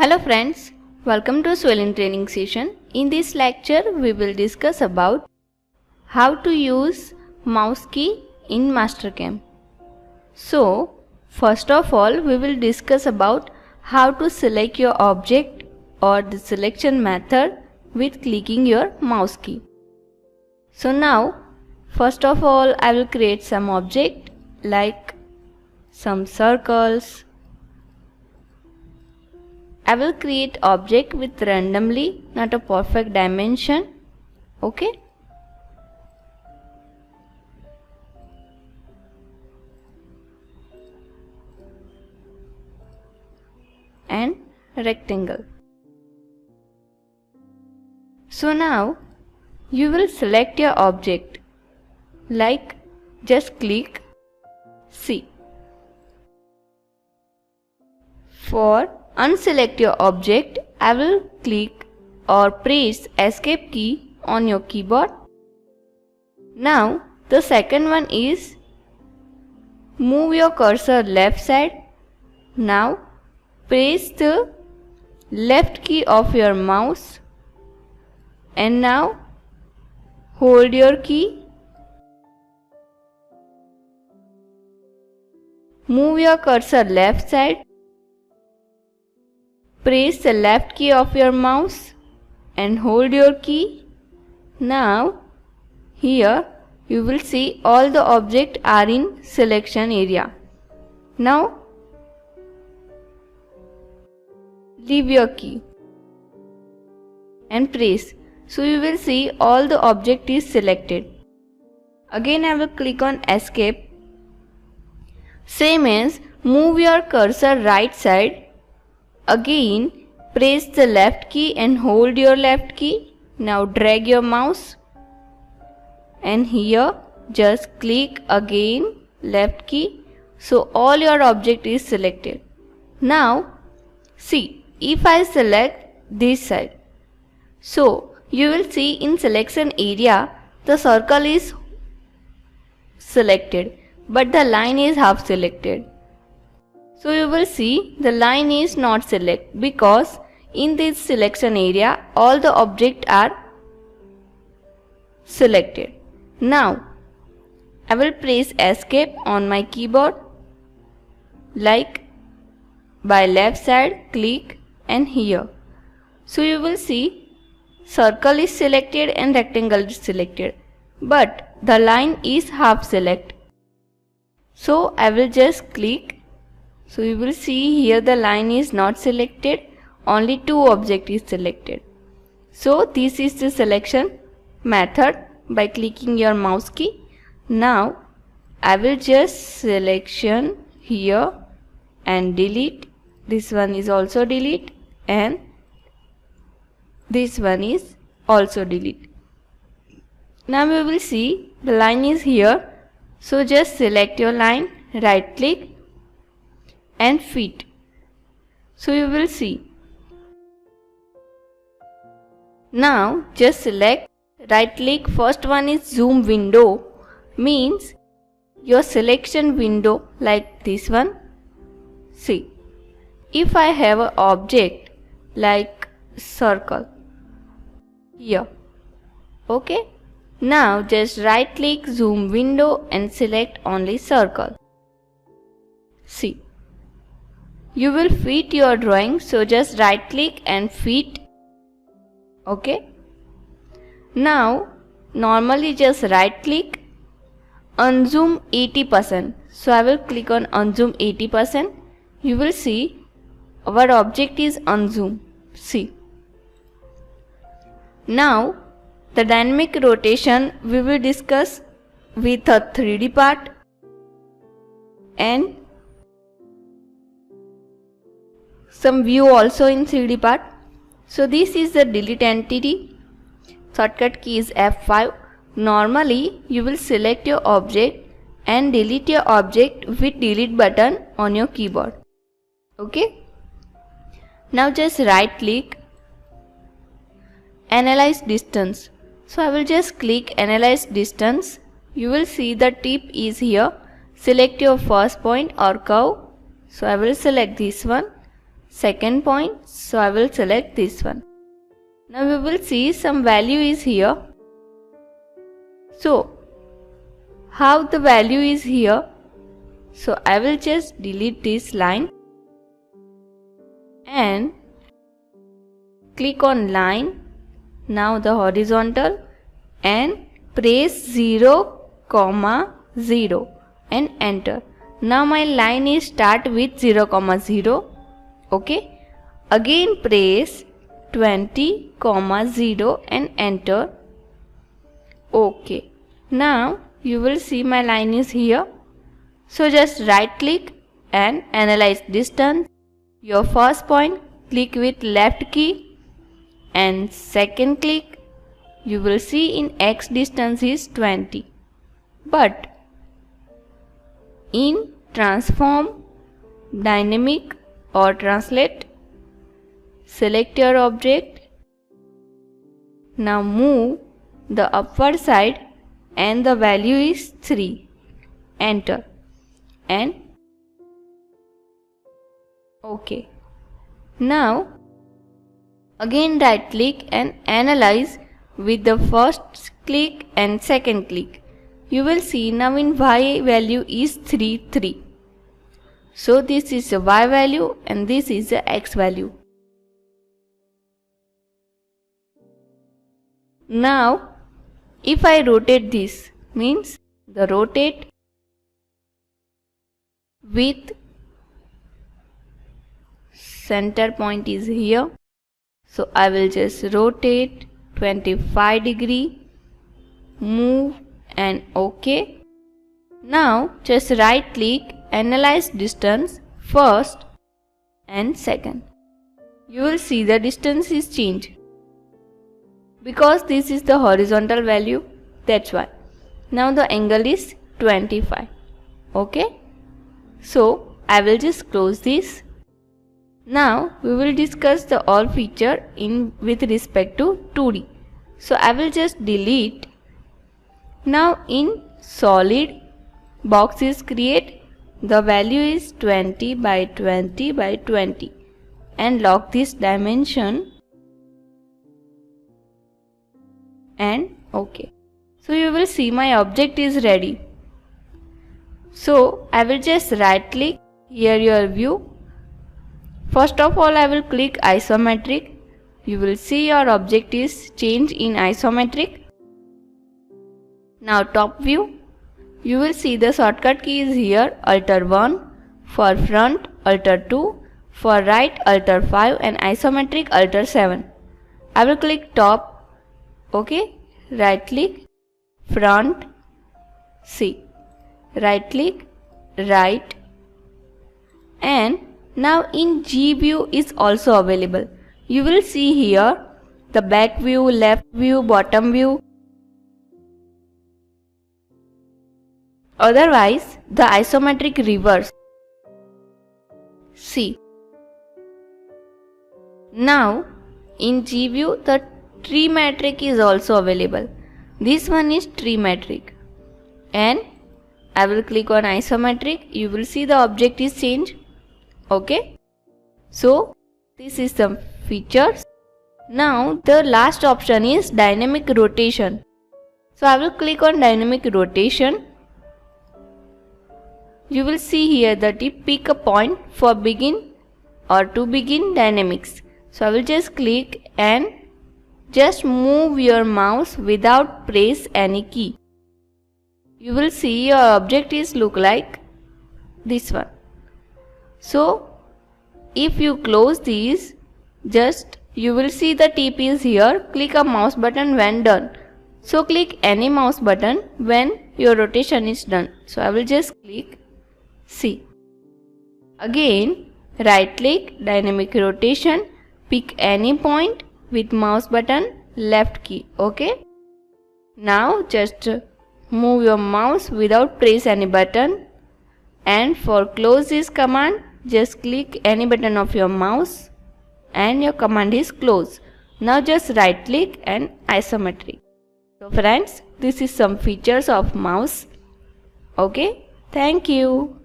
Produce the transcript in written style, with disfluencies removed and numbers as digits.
Hello friends, welcome to Swelling training session. In this lecture we will discuss about how to use mouse key in MasterCAM. So first of all we will discuss about how to select your object or the selection method with clicking your mouse key. So now first of all I will create some object like some circles. I will create object with randomly, not a perfect dimension. Okay. And rectangle. So now you will select your object like just click C. For unselect your object, I will click or press escape key on your keyboard. Now the second one is move your cursor left side. Now press the left key of your mouse and now hold your key. Move your cursor left side. Press the left key of your mouse and hold your key. Now here you will see all the objects are in selection area. Now leave your key and press. So you will see all the object is selected. Again I will click on escape. Same as move your cursor right side. Again press the left key and hold your left key. Now drag your mouse and here just click again left key. So all your object is selected. Now see, if I select this side, so you will see in selection area the circle is selected but the line is half selected. So you will see the line is not selected because in this selection area all the objects are selected. Now I will press escape on my keyboard like by left side click and here. So you will see circle is selected and rectangle is selected but the line is half select. So I will just click. So you will see here the line is not selected, only two objects is selected. So this is the selection method by clicking your mouse key. Now I will just selection here and delete. This one is also delete and this one is also delete. Now we will see the line is here. So just select your line, right click and fit. So you will see. Now just select right click. First one is zoom window, means your selection window like this one. See, if I have an object like circle here, okay. Now just right click zoom window and select only circle. See, you will fit your drawing, so just right click and fit. Okay. Now normally just right click, unzoom 80%. So I will click on unzoom 80%. You will see our object is unzoom. See. Now the dynamic rotation we will discuss with a 3D part and some view also in 3D part. So this is the delete entity. Shortcut key is F5. Normally you will select your object and delete your object with delete button on your keyboard. Okay. Now just right click, analyze distance. So I will just click analyze distance. You will see the tip is here. Select your first point or curve. So I will select this one. second point, so I will select this one. Now we will see some value is here. So how the value is here? So I will just delete this line and click on line, now the horizontal, and press 0, 0 and enter. Now my line is start with 0, 0. Okay. Again press 20, 0 and enter. Okay. Now you will see my line is here. So just right click and analyze distance. Your first point, click with left key, and second click, you will see in X distance is 20. But in transform, dynamic or translate, select your object. Now move the upward side and the value is 3. Enter and OK. Now again right click and analyze with the first click and second click. You will see now in Y value is 3, 3. So this is the Y value and this is the X value. Now if I rotate this, means the rotate with center point is here. So I will just rotate 25 degree, move and OK. Now just right click, analyze distance first and second. You will see the distance is changed. Because this is the horizontal value, that's why. Now the angle is 25. Okay. So I will just close this. Now we will discuss the all feature with respect to 2D. So I will just delete. Now in solid box is create, the value is 20 by 20 by 20 and lock this dimension and OK. So you will see my object is ready. So I will just right click, here your view. First of all I will click isometric. You will see your object is changed in isometric. Now top view. You will see the shortcut key is here, Alt 1, for front Alt 2, for right Alt 5 and isometric Alt 7. I will click top. Okay. Right click, front, C. Right click, right, and now in G view is also available. You will see here the back view, left view, bottom view. Otherwise the isometric reverse. See. Now in G view the tree metric is also available. This one is tree metric and I will click on isometric. You will see the object is changed. Okay. So this is the features. Now the last option is dynamic rotation. So I will click on dynamic rotation. You will see here that you pick a point for begin or to begin dynamics. So I will just click and just move your mouse without press any key. You will see your object is look like this one. So if you close these, just you will see the tip is here. Click a mouse button when done. So click any mouse button when your rotation is done. So I will just click C. Again right click, dynamic rotation, pick any point with mouse button left key. Okay. Now just move your mouse without press any button, and for close this command just click any button of your mouse and your command is close. Now just right click and isometric. So friends, this is some features of mouse. Okay. Thank you.